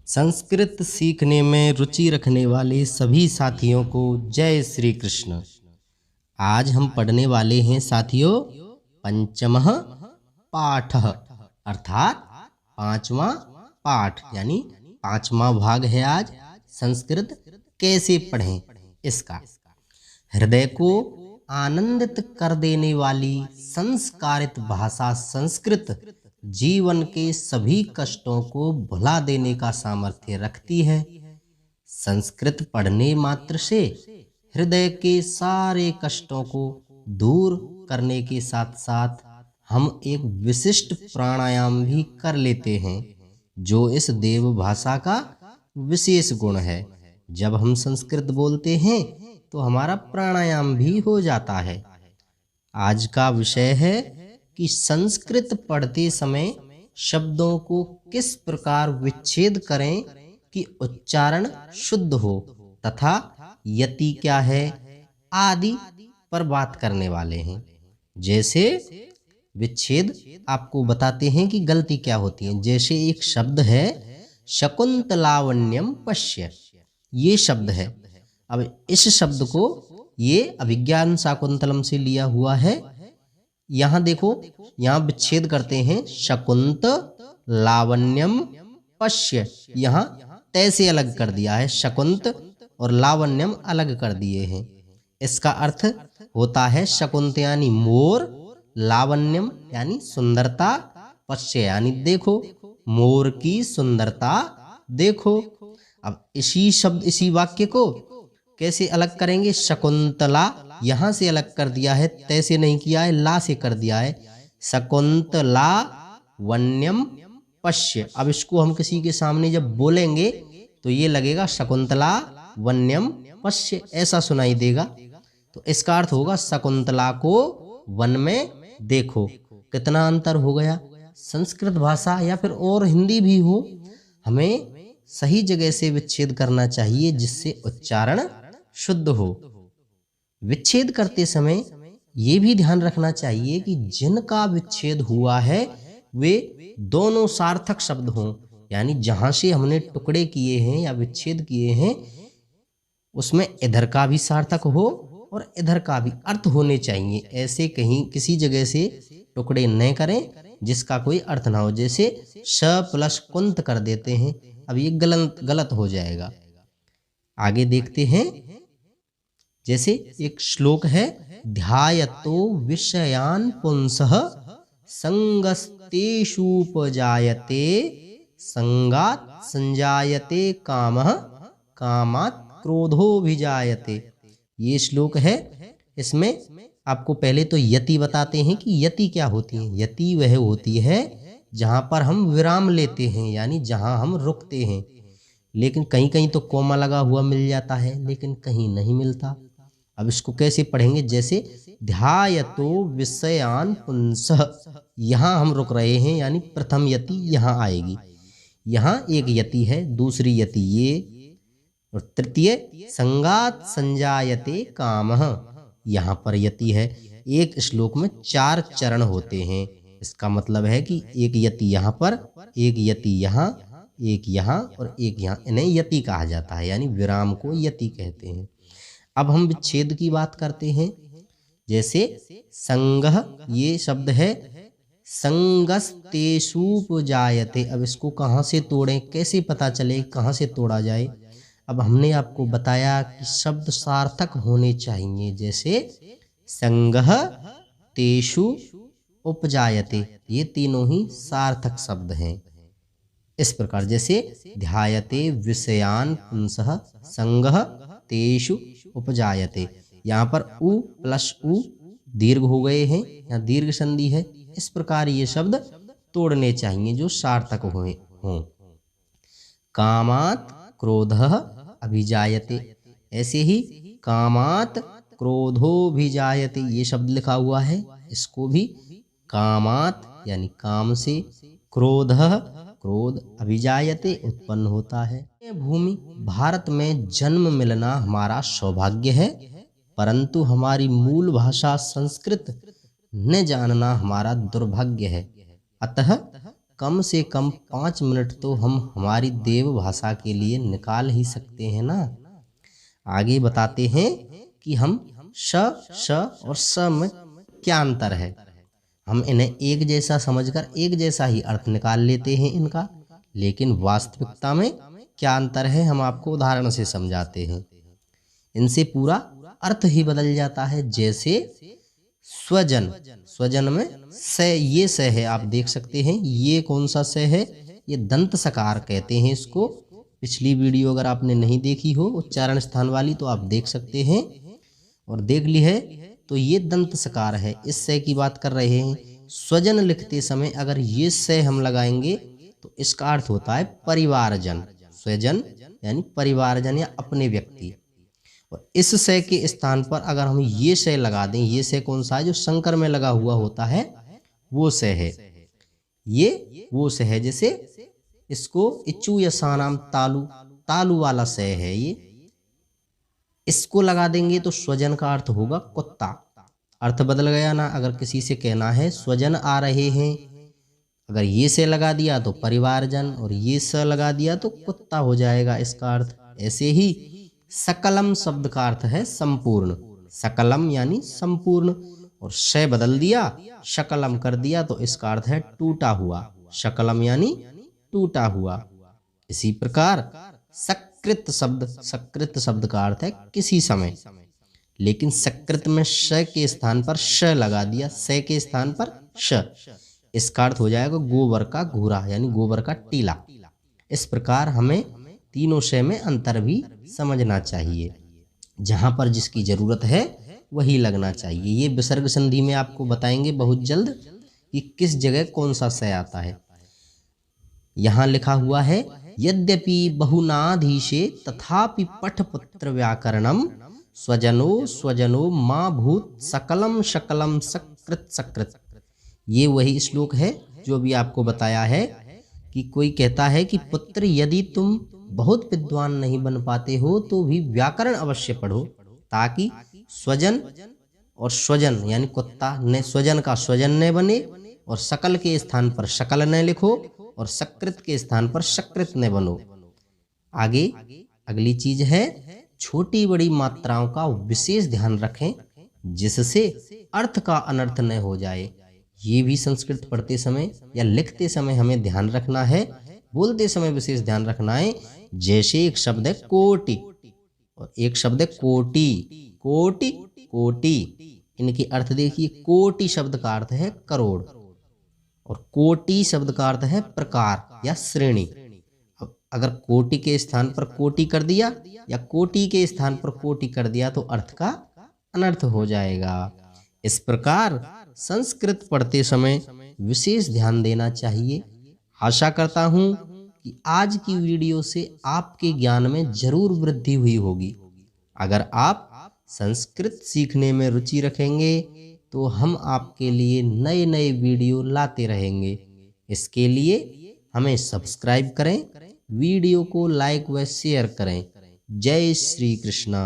संस्कृत सीखने में रुचि रखने वाले सभी साथियों को जय श्री कृष्ण। आज हम पढ़ने वाले हैं साथियों पंचमः पाठः अर्थात पांचवा पाठ यानी पांचवा भाग है। आज संस्कृत कैसे पढ़ें इसका। हृदय को आनंदित कर देने वाली संस्कारित भाषा संस्कृत जीवन के सभी कष्टों को भुला देने का सामर्थ्य रखती है। संस्कृत पढ़ने मात्र से हृदय के सारे कष्टों को दूर करने के साथ साथ हम एक विशिष्ट प्राणायाम भी कर लेते हैं, जो इस देव भाषा का विशेष गुण है। जब हम संस्कृत बोलते हैं तो हमारा प्राणायाम भी हो जाता है। आज का विषय है कि संस्कृत पढ़ते समय शब्दों को किस प्रकार विच्छेद करें कि उच्चारण शुद्ध हो तथा यति क्या है आदि पर बात करने वाले हैं। जैसे विच्छेद आपको बताते हैं कि गलती क्या होती है। जैसे एक शब्द है शकुंतलावण्यम पश्य, ये शब्द है। अब इस शब्द को ये अभिज्ञान शाकुंतलम से लिया हुआ है। यहाँ देखो, यहाँ विच्छेद करते हैं शकुंत लावण्यम पश्य, यहाँ तय से अलग कर दिया है, शकुंत और लावण्यम अलग कर दिए हैं। इसका अर्थ होता है शकुंत यानी मोर, लावण्यम यानी सुंदरता, पश्य यानी देखो, मोर की सुंदरता देखो। अब इसी वाक्य को कैसे अलग करेंगे। शकुंतला यहां से अलग कर दिया है, तय से नहीं किया है, ला से कर दिया है। शकुंतला वन्यम पश्य। अब इसको हम किसी के सामने जब बोलेंगे तो ये लगेगा शकुंतला वन्यम पश्य, ऐसा सुनाई देगा। तो इसका अर्थ होगा शकुंतला को वन में देखो। कितना अंतर हो गया। संस्कृत भाषा या फिर और हिंदी भी हो, हमें सही जगह से विच्छेद करना चाहिए जिससे उच्चारण शुद्ध हो। विच्छेद करते समय ये भी ध्यान रखना चाहिए कि जिनका विच्छेद हुआ है वे दोनों सार्थक शब्द हों, यानी जहां से हमने टुकड़े किए हैं या विच्छेद किए हैं उसमें इधर का भी सार्थक हो और इधर का भी अर्थ होने चाहिए। ऐसे कहीं किसी जगह से टुकड़े न करें जिसका कोई अर्थ ना हो। जैसे श प्लस कुंत कर देते हैं, अब ये गलत हो जाएगा। आगे देखते हैं। जैसे एक श्लोक है ध्यायतो विषयान पुंसः संगस्तेषुपजायते संगात् संजायते कामः कामात् क्रोधोभिजायते। ये श्लोक है। इसमें आपको पहले तो यति बताते हैं कि यति क्या होती है। यति वह होती है जहां पर हम विराम लेते हैं, यानी जहां हम रुकते हैं। लेकिन कहीं कहीं तो कोमा लगा हुआ मिल जाता है, लेकिन कहीं नहीं मिलता। अब इसको कैसे पढ़ेंगे। जैसे ध्यायतो विषयान पुंसः, यहाँ हम रुक रहे हैं यानी प्रथम यति यहाँ आएगी। यहाँ एक यति है, दूसरी यति ये, और तृतीय संगात संजायते कामः, यहाँ पर यति है। एक श्लोक में 4 चरण होते हैं। इसका मतलब है कि एक यति यहाँ पर, एक यति यहाँ, एक यहाँ और एक यहाँ, इन्हें यति कहा जाता है, यानी विराम को यति कहते हैं। अब हम विच्छेद की बात करते हैं। जैसे संगह, ये शब्द है संगस्तेषुपजायते। अब इसको कहाँ से तोड़ें, कैसे पता चले कहाँ से तोड़ा जाए। अब हमने आपको बताया कि शब्द सार्थक होने चाहिए। जैसे संगह तेषु उपजायते, ये तीनों ही सार्थक शब्द हैं। इस प्रकार जैसे ध्यायते विषयान पुंसः संगः तेषु उपजायते, यहाँ पर उ प्लस उ दीर्घ हो गए हैं, यहाँ दीर्घ संधि है। इस प्रकार ये शब्द तोड़ने चाहिए जो सार्थक हों। कामात् क्रोधः अभिजायते, ऐसे ही कामात् क्रोधोभिजायते ये शब्द लिखा हुआ है। इसको भी कामात् यानी काम से, क्रोधः क्रोध, अभिजायते उत्पन्न होता है। भूमि भारत में जन्म मिलना हमारा सौभाग्य है, परंतु हमारी मूल भाषा संस्कृत न जानना हमारा दुर्भाग्य है। अतः कम से कम 5 मिनट तो हम हमारी देव भाषा के लिए निकाल ही सकते हैं ना। आगे बताते हैं कि हम श और स में क्या अंतर है। हम इन्हें एक जैसा समझकर एक जैसा ही अर्थ निकाल लेते हैं इनका, लेकिन वास्तविकता में क्या अंतर है हम आपको उदाहरण से समझाते हैं। इनसे पूरा अर्थ ही बदल जाता है। जैसे स्वजन, स्वजन में स, ये स है, आप देख सकते हैं ये कौन सा स है, ये दंत सकार कहते हैं इसको। पिछली वीडियो अगर आपने नहीं देखी हो उच्चारण स्थान वाली तो आप देख सकते हैं और देख ली है। तो ये दंत सकार है, इस स की बात कर रहे हैं। स्वजन लिखते समय अगर ये स हम लगाएंगे तो इसका अर्थ होता है परिवारजन। स्वजन यानी परिवारजन या अपने व्यक्ति। और इस स के स्थान पर अगर हम ये स लगा दें, ये स कौन सा है, जो शंकर में लगा हुआ होता है वो स है, ये वो स है। जैसे इसको इच्चू या सानाम तालु, तालु वाला स है ये, इसको लगा देंगे तो स्वजन का अर्थ होगा कुत्ता। अर्थ बदल गया ना। अगर किसी से कहना है स्वजन आ रहे हैं, अगर ये से लगा दिया तो परिवारजन और ये स लगा दिया तो कुत्ता हो जाएगा इसका अर्थ। ऐसे ही सकलम शब्द का अर्थ है संपूर्ण, सकलम यानी संपूर्ण, और श बदल दिया शकलम कर दिया तो इसका अर्थ है टूटा हुआ, शकलम यानी टूटा हुआ। इसी प्रकार सकृत शब्द, सकृत शब्द का अर्थ है किसी समय, लेकिन सकृत में श के स्थान पर श लगा दिया, स के स्थान पर श, इसका अर्थ हो जाएगा गोबर का घूरा यानी गोबर का टीला। इस प्रकार हमें तीनों श में अंतर भी समझना चाहिए। जहां पर जिसकी जरूरत है वही लगना चाहिए। ये विसर्ग संधि में आपको बताएंगे बहुत जल्द कि किस जगह कौन सा स आता है। यहाँ लिखा हुआ है यद्यपि बहुनाधीशे तथापि पठपुत्र व्याकरणम स्वजनो स्वजनो माँ भूत सकलम शकलम सकृत सकृत। ये वही श्लोक है जो भी आपको बताया है कि कोई कहता है कि पुत्र यदि तुम बहुत विद्वान नहीं बन पाते हो तो भी व्याकरण अवश्य पढ़ो, ताकि स्वजन और स्वजन यानी कुत्ता ने स्वजन का स्वजन न बने, और सकल के स्थान पर शकल न लिखो, और सकृत के स्थान पर सकृत न बनो। आगे अगली चीज है छोटी बड़ी मात्राओं का विशेष ध्यान रखें जिससे अर्थ का अनर्थ न हो जाए। ये भी संस्कृत पढ़ते समय या लिखते समय हमें ध्यान रखना है, बोलते समय विशेष ध्यान रखना है। जैसे एक शब्द है कोटि और एक शब्द है कोटि, कोटि कोटि, इनके अर्थ देखिए। कोटि शब्द का अर्थ है करोड़ और कोटि शब्द का अर्थ है प्रकार या श्रेणी। अब अगर कोटि के स्थान पर कोटि कर दिया या कोटि के स्थान पर कोटि कर दिया तो अर्थ का अनर्थ हो जाएगा। इस प्रकार संस्कृत पढ़ते समय विशेष ध्यान देना चाहिए। आशा करता हूँ कि आज की वीडियो से आपके ज्ञान में जरूर वृद्धि हुई होगी। अगर आप संस्कृत सीखने में रुचि रखेंगे तो हम आपके लिए नए नए वीडियो लाते रहेंगे। इसके लिए हमें सब्सक्राइब करें, वीडियो को लाइक व शेयर करें। जय श्री कृष्णा।